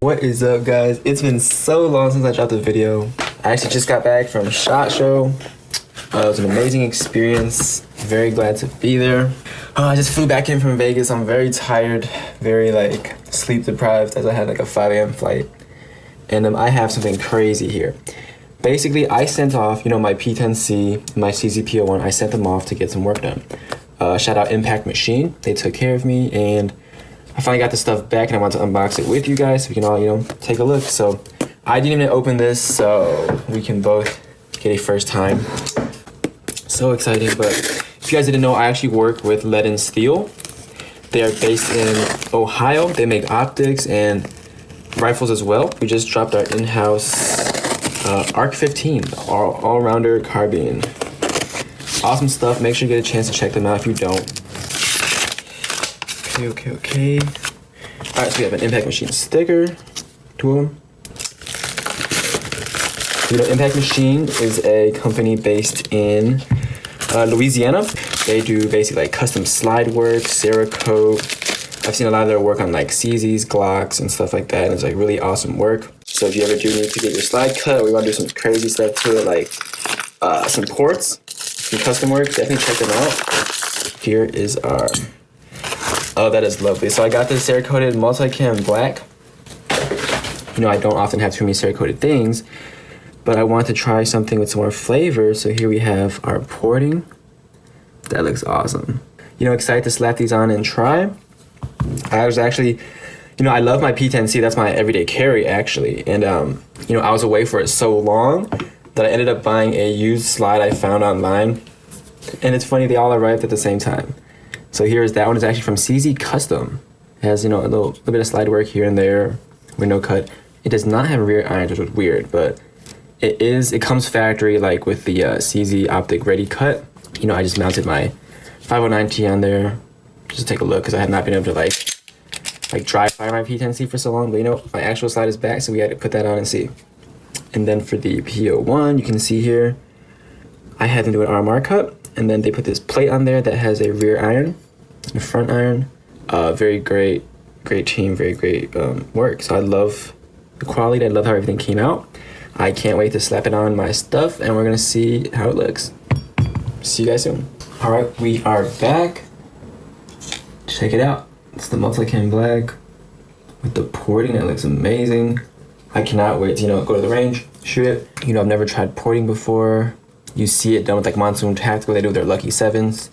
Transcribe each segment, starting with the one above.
What is up, guys? It's been so long since I dropped a video. I actually just got back from SHOT Show. It was an amazing experience. Very glad to be there. I just flew back in from Vegas. I'm very tired, very sleep deprived, as I had a 5 a.m. flight. And I have something crazy here. Basically, I sent off, my P-10C, my CZ P10C, I sent them off to get some work done. Shout out Impact Machine. They took care of me, and I finally got the stuff back, and I want to unbox it with you guys so we can all, take a look. So I didn't even open this, so we can both get a first time. So exciting. But if you guys didn't know, I actually work with Lead and Steel. They are based in Ohio. They make optics and rifles as well. We just dropped our in-house ARC 15 all-rounder carbine. Awesome stuff. Make sure you get a chance to check them out if you don't. Okay. All right, so we have an Impact Machine sticker, 2 of them. Impact Machine is a company based in Louisiana. They do basically custom slide work, cerakote. I've seen a lot of their work on CZs, Glocks, and stuff like that. And it's really awesome work. So if you ever do need to get your slide cut, or you want to do some crazy stuff to it, some ports, some custom work, definitely check them out. Here is our... Oh, that is lovely. So I got this cerakoted multi-cam black. I don't often have too many cerakoted things, but I want to try something with some more flavor. So here we have our porting. That looks awesome. Excited to slap these on and try. I was actually, I love my P10C. That's my everyday carry, actually. And, I was away for it so long that I ended up buying a used slide I found online. And it's funny, they all arrived at the same time. So here's that one. It's actually from CZ Custom. It has, a little bit of slide work here and there, window cut. It does not have rear irons, which was weird, but it comes factory with the CZ Optic ready cut. I just mounted my 509T on there just to take a look because I had not been able to dry fire my P10C for so long, but my actual slide is back, so we had to put that on and see. And then for the P01, you can see here, I had them do an RMR cut. And then they put this plate on there that has a rear iron, a front iron. Very great team, very great work. So I love the quality. I love how everything came out. I can't wait to slap it on my stuff, and we're gonna see how it looks. See you guys soon. All right, we are back. Check it out. It's the multi-cam black with the porting. It looks amazing. I cannot wait to go to the range, shoot it. I've never tried porting before. You see it done with Monsoon Tactical. They do their Lucky 7s.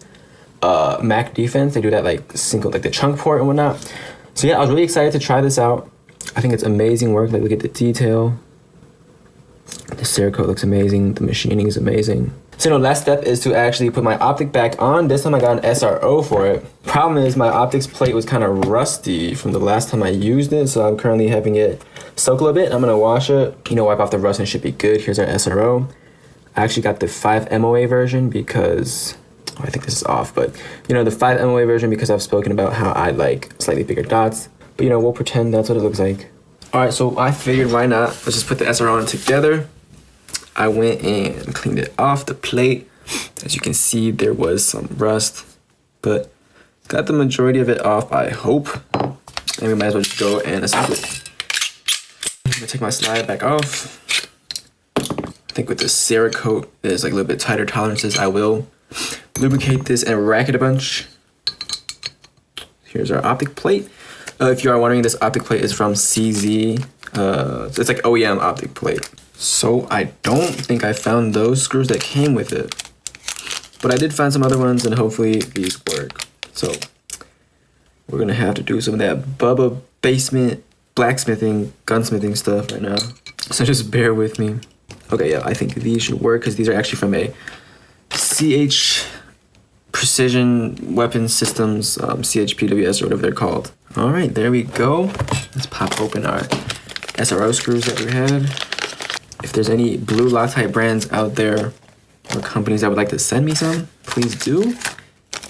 Mac Defense, they do that single, the chunk port and whatnot. So yeah, I was really excited to try this out. I think it's amazing work. Look at the detail. The cerakote looks amazing. The machining is amazing. So last step is to actually put my optic back on. This time I got an SRO for it. Problem is my optics plate was kind of rusty from the last time I used it. So I'm currently having it soak a little bit. I'm gonna wash it, wipe off the rust, and it should be good. Here's our SRO. I actually got the 5 MOA version because, I think this is off, but the 5 MOA version because I've spoken about how I like slightly bigger dots, but we'll pretend that's what it looks like. All right, so I figured why not? Let's just put the SRO on together. I went and cleaned it off the plate. As you can see, there was some rust, but got the majority of it off, I hope. And we might as well just go and assemble it. I'm gonna take my slide back off. I think with the cerakote, there's a little bit tighter tolerances. I will lubricate this and rack it a bunch. Here's our optic plate. If you are wondering, this optic plate is from CZ. It's OEM optic plate. So I don't think I found those screws that came with it, but I did find some other ones, and hopefully these work. So we're gonna have to do some of that Bubba basement blacksmithing, gunsmithing stuff right now. So just bear with me. Okay, yeah, I think these should work because these are actually from a CH Precision Weapon Systems, CHPWS or whatever they're called. All right, there we go. Let's pop open our SRO screws that we had. If there's any blue Loctite brands out there or companies that would like to send me some, please do.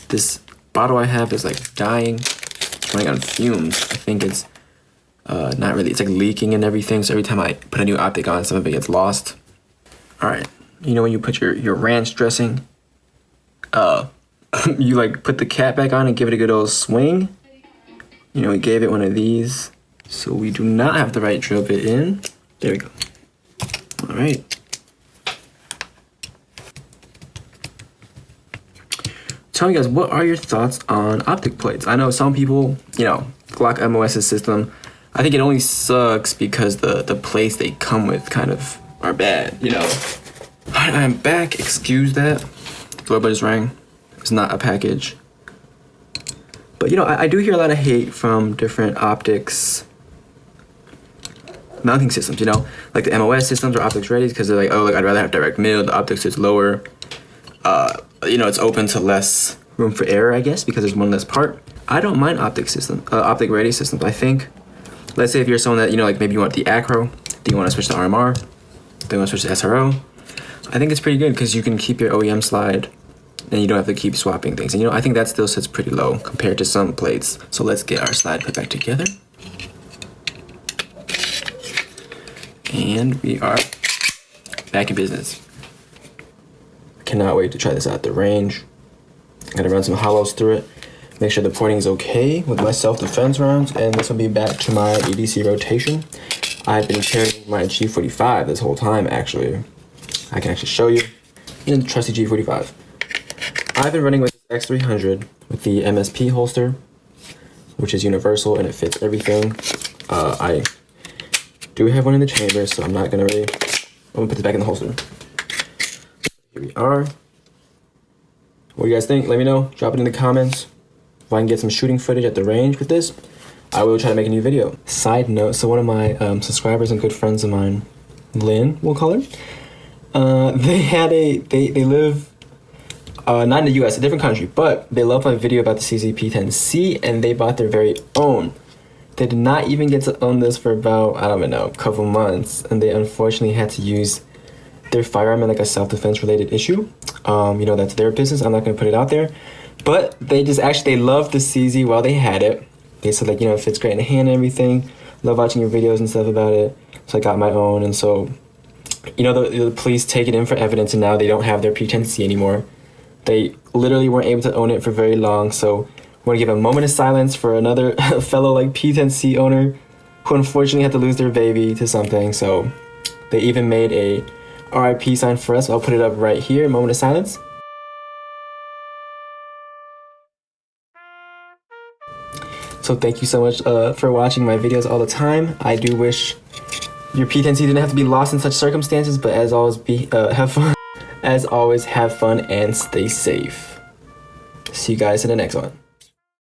This bottle I have is dying. It's running on fumes. I think it's not really, it's leaking and everything. So every time I put a new optic on, some of it gets lost. All right, when you put your ranch dressing, you put the cap back on and give it a good old swing. We gave it one of these. So we do not have the right drill bit in. There we go. All right. Tell me guys, what are your thoughts on Optic plates? I know some people, you know, Glock MOS's system, I think it only sucks because the plates they come with kind of are bad, you know. All right, I'm back, excuse that. Doorbell just rang. It's not a package. But you know, I do hear a lot of hate from different optics mounting systems, you know, like the MOS systems or optics ready, because they're like, oh, like I'd rather have direct mill, the optics is lower. You know, it's open to less room for error, I guess, because there's one less part. I don't mind optic optic ready systems. I think, let's say if you're someone that, you know, like maybe you want the acro, then you want to switch to RMR, then you want to switch to SRO. I think it's pretty good because you can keep your OEM slide and you don't have to keep swapping things. And you know, I think that still sits pretty low compared to some plates. So let's get our slide put back together. And we are back in business. Cannot wait to try this out at the range. Gotta run some hollows through it. Make sure the porting is okay with my self-defense rounds, and this will be back to my EDC rotation. I've been carrying my G45 this whole time, actually. I can actually show you in the trusty G45. I've been running with this X300 with the MSP holster, which is universal and it fits everything. I do have one in the chamber, so I'm not gonna really, I'm gonna put this back in the holster. Here we are. What do you guys think? Let me know. Drop it in the comments. If I can get some shooting footage at the range with this, I will try to make a new video. Side note, so one of my subscribers and good friends of mine, Lynn, we'll call her, they live not in the US, a different country, but they love my video about the CZ P10C and they bought their very own. They did not even get to own this for about, I don't even know, a couple months, and they unfortunately had to use their firearm in like a self-defense related issue. You know, that's their business. I'm not gonna put it out there. But they just actually, they loved the CZ while they had it. They said like, you know, it fits great in the hand and everything. Love watching your videos and stuff about it. So I got my own, and so, you know, the police take it in for evidence, and now they don't have their P10C anymore. They literally weren't able to own it for very long, so I want to give a moment of silence for another fellow like P10C owner who unfortunately had to lose their baby to something. So they even made a RIP sign for us. I'll put it up right here, moment of silence. So thank you so much for watching my videos all the time. I do wish your P10C didn't have to be lost in such circumstances, but as always, have fun. As always, have fun and stay safe. See you guys in the next one.